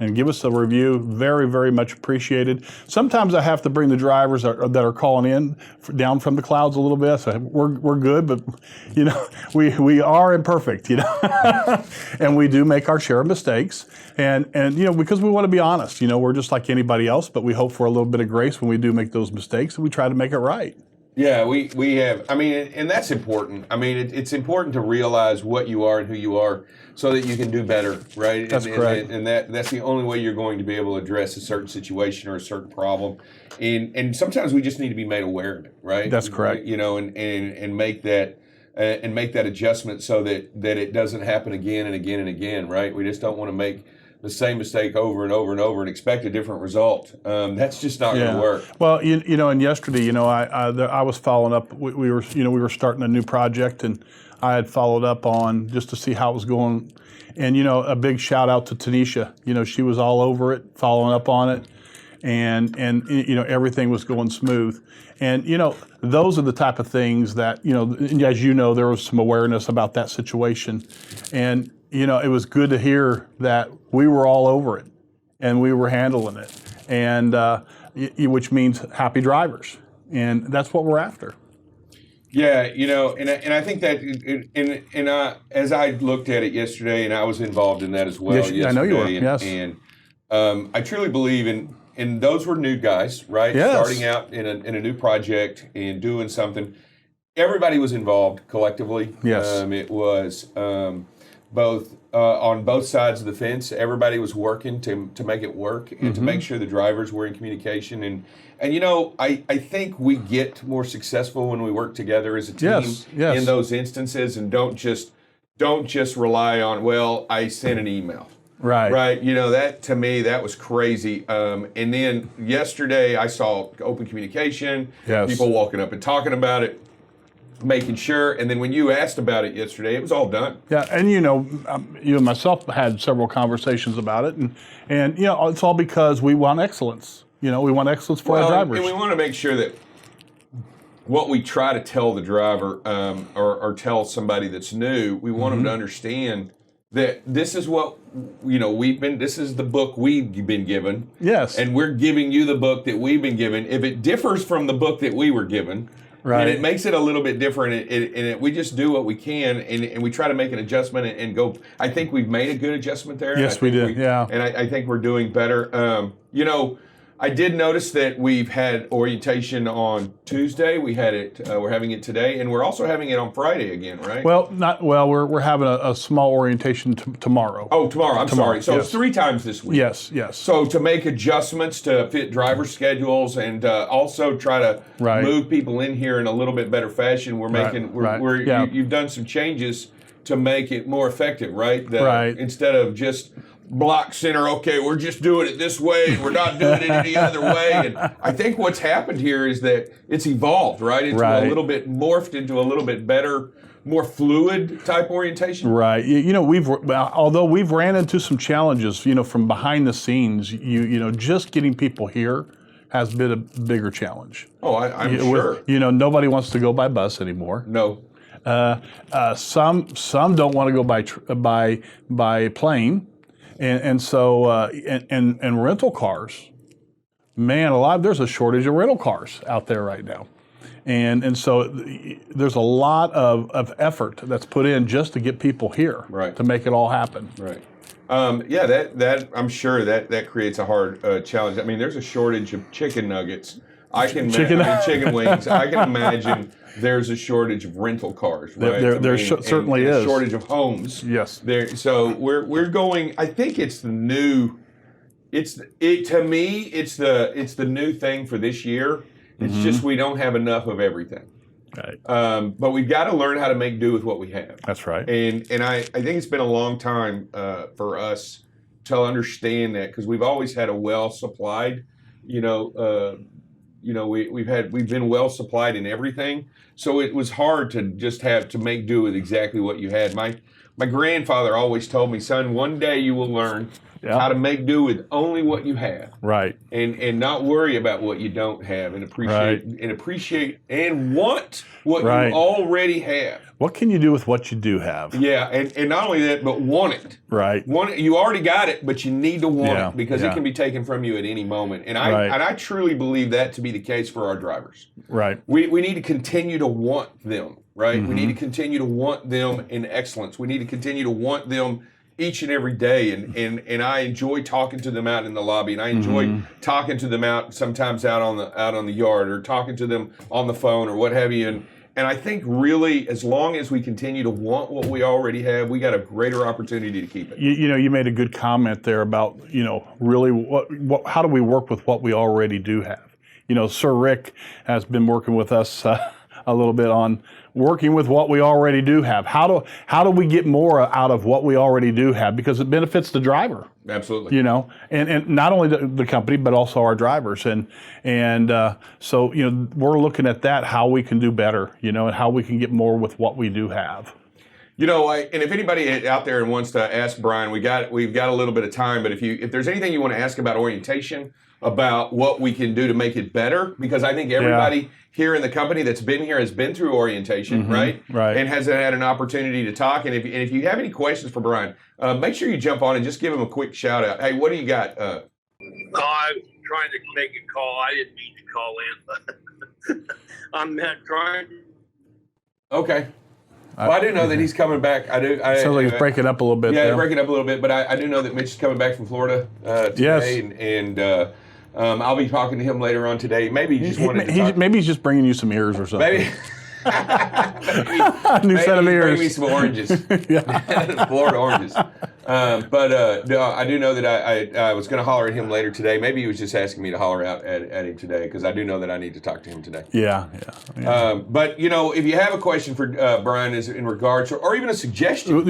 S10: and give us a review, very, very much appreciated. Sometimes I have to bring the drivers that are calling in down from the clouds a little bit. So we're good, but we are imperfect, and we do make our share of mistakes, and because we want to be honest, we're just like anybody else, but we hope for a little bit of grace when we do make those mistakes, and we try to make it right.
S2: Yeah, we have. And that's important. It's important to realize what you are and who you are so that you can do better, right?
S10: That's correct.
S2: And that's the only way you're going to be able to address a certain situation or a certain problem. And sometimes we just need to be made aware of it, right?
S10: That's correct.
S2: And make that adjustment so that it doesn't happen again and again and again, right? We just don't want to make the same mistake over and over and over and expect a different result. That's just not going to work.
S10: Well, and yesterday, I was following up. We were starting a new project, and I had followed up on just to see how it was going. And a big shout out to Tanisha. She was all over it, following up on it, and everything was going smooth. And those are the type of things that as there was some awareness about that situation, and it was good to hear that we were all over it and we were handling it, and which means happy drivers, and that's what we're after.
S2: Yeah, and I think that as I looked at it yesterday, and I was involved in that as well.
S10: Yes,
S2: yesterday,
S10: I know you were.
S2: And,
S10: Yes.
S2: I truly believe and those were new guys, right?
S10: Yes.
S2: Starting out in a new project and doing something. Everybody was involved collectively.
S10: Yes.
S2: It was both on both sides of the fence. Everybody was working to make it work and to make sure the drivers were in communication. And I think we get more successful when we work together as a team in those instances, and don't just rely on, well, I sent an email.
S10: Right.
S2: Right. That to me, that was crazy. And then yesterday I saw open communication, people walking up and talking about it. making sure. And then when you asked about it yesterday, it was all done.
S10: Yeah, and you and myself had several conversations about it, and it's all because we want excellence. We want excellence for our drivers.
S2: And we want to make sure that what we try to tell the driver or tell somebody that's new, we want them to understand that this is what this is the book we've been given.
S10: Yes.
S2: And we're giving you the book that we've been given. If it differs from the book that we were given,
S10: right,
S2: and it makes it a little bit different, and we just do what we can, and we try to make an adjustment and go. I think we've made a good adjustment there.
S10: Yes, we did. Yeah.
S2: And I think we're doing better. I did notice that we've had orientation on Tuesday. We had it. We're having it today, and we're also having it on Friday again, right?
S10: Well, we're having a small orientation tomorrow.
S2: Oh, tomorrow. I'm sorry. So
S10: yes.
S2: It's 3 times this week.
S10: Yes.
S2: So to make adjustments to fit driver schedules and also try to move people in here in a little bit better fashion, you've done some changes to make it more effective, right? Instead of just block center, okay, we're just doing it this way, we're not doing it any other way. And I think what's happened here is that it's evolved, right? It's a little bit morphed into a little bit better, more fluid type orientation.
S10: Right. Although we've ran into some challenges, from behind the scenes, just getting people here has been a bigger challenge.
S2: Oh, I'm sure.
S10: Nobody wants to go by bus anymore.
S2: No.
S10: Some don't want to go by plane. And so and rental cars, man, there's a shortage of rental cars out there right now, and so there's a lot of effort that's put in just to get people here, to make it all happen.
S2: Right. That I'm sure that creates a hard challenge. I mean, there's a shortage of chicken nuggets. Chicken wings. I can imagine there's a shortage of rental cars, right?
S10: There certainly is.
S2: A shortage of homes.
S10: Yes.
S2: So we're going. I think it's the new. To me, it's the new thing for this year. It's just we don't have enough of everything.
S10: Right.
S2: But we've got to learn how to make do with what we have.
S10: That's right.
S2: And I think it's been a long time for us to understand that, because we've always had a well supplied, we've been well supplied in everything. So it was hard to just have to make do with exactly what you had. My grandfather always told me, son, one day you will learn how to make do with only what you have.
S10: Right.
S2: And not worry about what you don't have, and appreciate and want what you already have.
S10: What can you do with what you do have?
S2: Yeah, and not only that, but want it.
S10: Right.
S2: You already got it, but you need to want it, because it can be taken from you at any moment. And I truly believe that to be the case for our drivers.
S10: Right.
S2: We need to continue to want them, right? We need to continue to want them in excellence. We need to continue to want them each and every day, and I enjoy talking to them out in the lobby, and I enjoy talking to them out sometimes out on the yard, or talking to them on the phone or what have you. And I think really, as long as we continue to want what we already have, we got a greater opportunity to keep it.
S10: You made a good comment there about really how do we work with what we already do have. Sir Rick has been working with us a little bit on working with what we already do have. How do we get more out of what we already do have? Because it benefits the driver.
S2: Absolutely.
S10: And not only the company, but also our drivers. And so we're looking at that, how we can do better, and how we can get more with what we do have.
S2: And if anybody out there wants to ask Brian, we've got a little bit of time, but if there's anything you want to ask about orientation, about what we can do to make it better, because I think everybody here in the company that's been here has been through orientation, right? And has had an opportunity to talk. And if you have any questions for Brian, make sure you jump on and just give him a quick shout out. Hey, what do you got?
S11: I was trying to make a call. I didn't mean to call in, but I'm trying.
S2: Okay. Well, I do know that he's coming back.
S10: Sounds like he's breaking up a little bit.
S2: Yeah, breaking up a little bit. But I do know that Mitch is coming back from Florida today, and I'll be talking to him later on today. Maybe he just wanted to talk.
S10: Maybe he's just bringing you some ears or something.
S2: Maybe.
S10: New set of ears.
S2: Bring me some oranges. Florida oranges. No, I do know that I was going to holler at him later today. Maybe he was just asking me to holler out at him today, because I do know that I need to talk to him today.
S10: Yeah.
S2: But if you have a question for Brian, is in regards, or even a suggestion,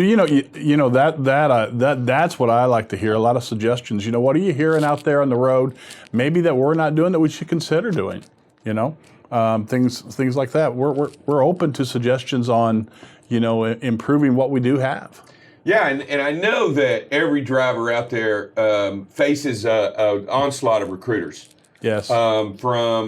S10: that's what I like to hear. A lot of suggestions. What are you hearing out there on the road? Maybe that we're not doing that we should consider doing. things like that. We're open to suggestions on, improving what we do have.
S2: Yeah, and I know that every driver out there faces an onslaught of recruiters.
S10: Yes.
S2: From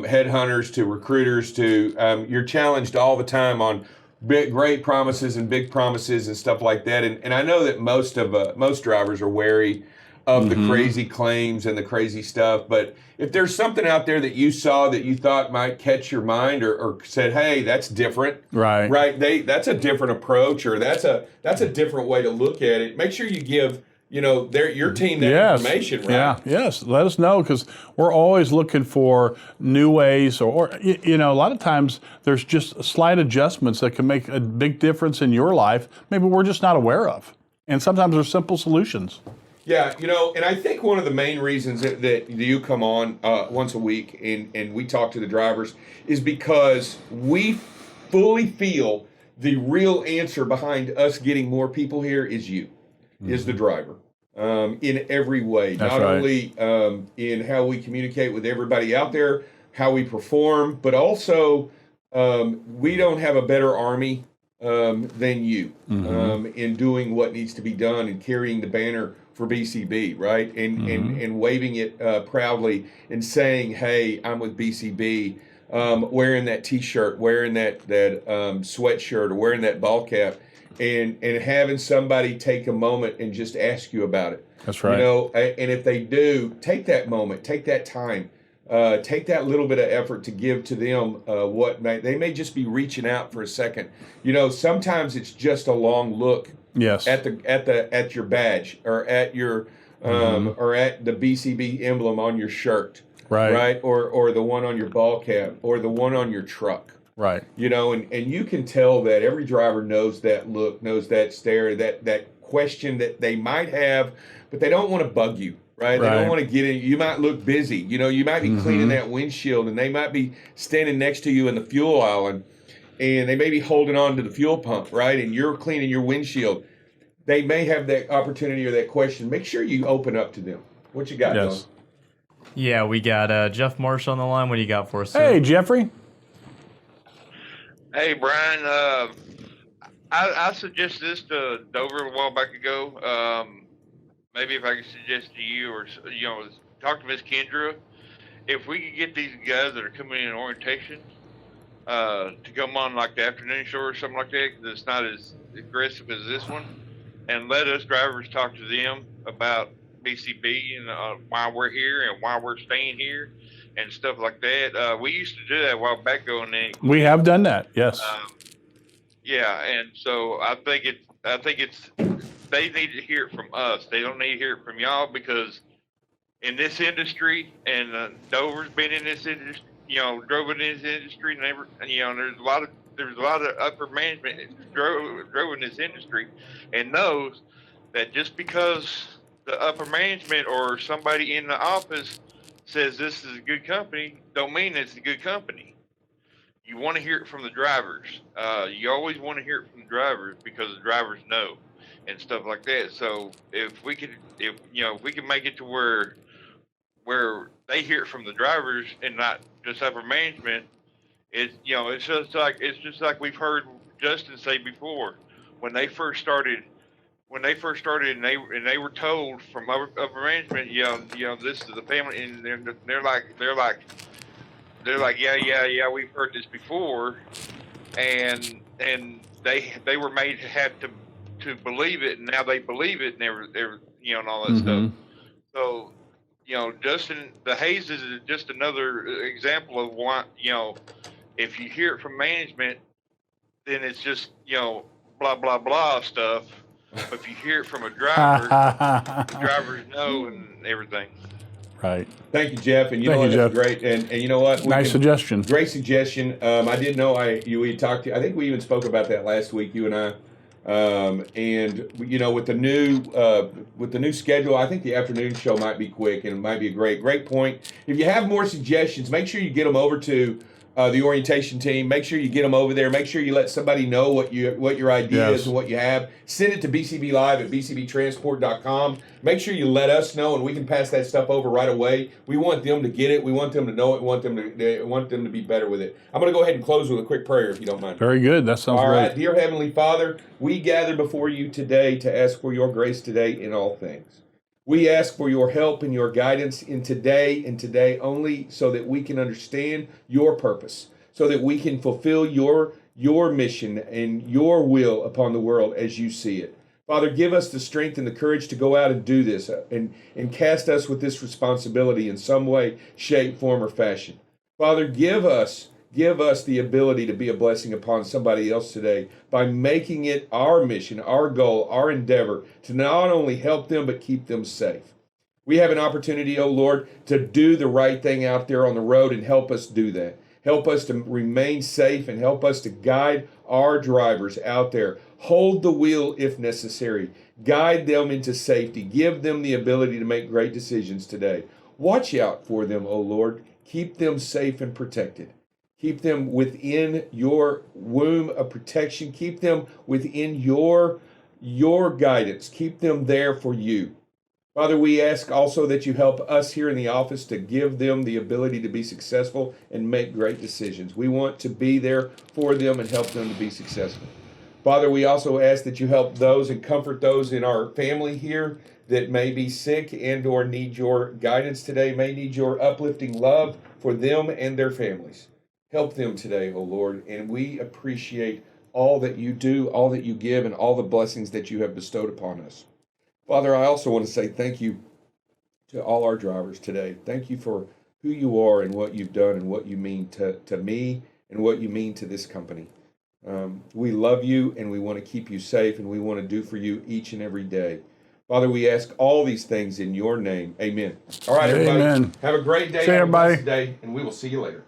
S2: headhunters to recruiters to you're challenged all the time on great promises and big promises and stuff like that. And I know that most drivers are wary of the crazy claims and the crazy stuff. But if there's something out there that you saw that you thought might catch your mind, or said, hey, that's different, right? That's a different approach, or that's a different way to look at it. Make sure you give your team that information, right?
S10: Yeah, yes. Let us know, because we're always looking for new ways, or a lot of times there's just slight adjustments that can make a big difference in your life. Maybe we're just not aware of, and sometimes there's simple solutions.
S2: Yeah, and I think one of the main reasons that you come on once a week and we talk to the drivers is because we fully feel the real answer behind us getting more people here is you, is the driver, in every way.
S10: That's
S2: Not
S10: right.
S2: only in how we communicate with everybody out there, how we perform, but also we don't have a better army than you in doing what needs to be done and carrying the banner for BCB, right? And waving it proudly and saying, hey, I'm with BCB, wearing that T-shirt, wearing that sweatshirt, or wearing that ball cap, and having somebody take a moment and just ask you about it.
S10: That's right.
S2: And if they do, take that moment, take that time, take that little bit of effort to give to them they may just be reaching out for a second. Sometimes it's just a long look.
S10: Yes.
S2: At your badge, or at your or at the BCB emblem on your shirt, right, or the one on your ball cap, or the one on your truck,
S10: right.
S2: And you can tell that every driver knows that look, knows that stare, that question that they might have, but they don't want to bug you. Right? They don't want to get in. You might look busy. You might be cleaning that windshield, and they might be standing next to you in the fuel aisle, and they may be holding on to the fuel pump, right? And you're cleaning your windshield. They may have that opportunity or that question. Make sure you open up to them. What you got,
S10: Yes.
S2: Don?
S3: Yeah, we got Jeff Marsh on the line. What do you got for us, sir?
S10: Hey, Jeffrey.
S12: Hey, Brian. I suggested this to Dover a while back ago. Maybe if I could suggest to you, or talk to Miss Kendra, if we could get these guys that are coming in orientation to come on like the afternoon show or something like that, that's not as aggressive as this one, and let us drivers talk to them about BCB and why we're here and why we're staying here and stuff like that. We used to do that a while back ago, and then
S10: We have done that. Yes.
S12: yeah, and so I think it's they need to hear it from us. They don't need to hear it from y'all, because in this industry, and Dover's been in this industry, drove in this industry, and there's a lot of upper management that drove in this industry, and knows that just because the upper management or somebody in the office says this is a good company, don't mean it's a good company. You want to hear it from the drivers. You always want to hear it from the drivers, because the drivers know and stuff like that. So if we can make it to where they hear it from the drivers and not just upper management, it's just like we've heard Justin say before, when they first started and they were told from upper management, this is the family, and they're like, yeah, we've heard this before, and they were made to have to believe it, and now they believe it, and they're and all that stuff. So, Justin, the hazes is just another example of why, if you hear it from management, then it's just, blah, blah, blah stuff. But if you hear it from a driver, the drivers know and everything.
S10: Right.
S2: Thank you, Jeff. And
S10: Thank you,
S2: that's
S10: Jeff.
S2: great. And you know what?
S10: Nice suggestion.
S2: Great suggestion. I didn't know we talked to. I think we even spoke about that last week, you and I. And with the new schedule, I think the afternoon show might be quick, and it might be a great point. If you have more suggestions, make sure you get them over to the orientation team. Make sure you get them over there. Make sure you let somebody know what your idea is and what you have. Send it to BCB Live at bcbtransport.com. Make sure you let us know, and we can pass that stuff over right away. We want them to get it. We want them to know it. We want them to be better with it. I'm going to go ahead and close with a quick prayer, if you don't mind.
S10: Very good. That sounds
S2: all
S10: great.
S2: Right, dear Heavenly Father, we gather before you today to ask for your grace today in all things. We ask for your help and your guidance in today and today only, so that we can understand your purpose, so that we can fulfill your mission and your will upon the world as you see it. Father, give us the strength and the courage to go out and do this and cast us with this responsibility in some way, shape, form, or fashion. Father, give us the ability to be a blessing upon somebody else today by making it our mission, our goal, our endeavor to not only help them but keep them safe. We have an opportunity, oh Lord, to do the right thing out there on the road, and help us do that. Help us to remain safe and help us to guide our drivers out there. Hold the wheel if necessary. Guide them into safety. Give them the ability to make great decisions today. Watch out for them, oh Lord. Keep them safe and protected. Keep them within your womb of protection. Keep them within your guidance. Keep them there for you. Father, we ask also that you help us here in the office to give them the ability to be successful and make great decisions. We want to be there for them and help them to be successful. Father, we also ask that you help those and comfort those in our family here that may be sick and or need your guidance today, may need your uplifting love for them and their families. Help them today, O Lord, and we appreciate all that you do, all that you give, and all the blessings that you have bestowed upon us. Father, I also want to say thank you to all our drivers today. Thank you for who you are and what you've done and what you mean to me and what you mean to this company. We love you, and we want to keep you safe, and we want to do for you each and every day. Father, we ask all these things in your name. Amen. All right, everybody.
S10: Amen.
S2: Have a great day.
S10: See you, everybody.
S2: Have a blessed day, and we will see you later.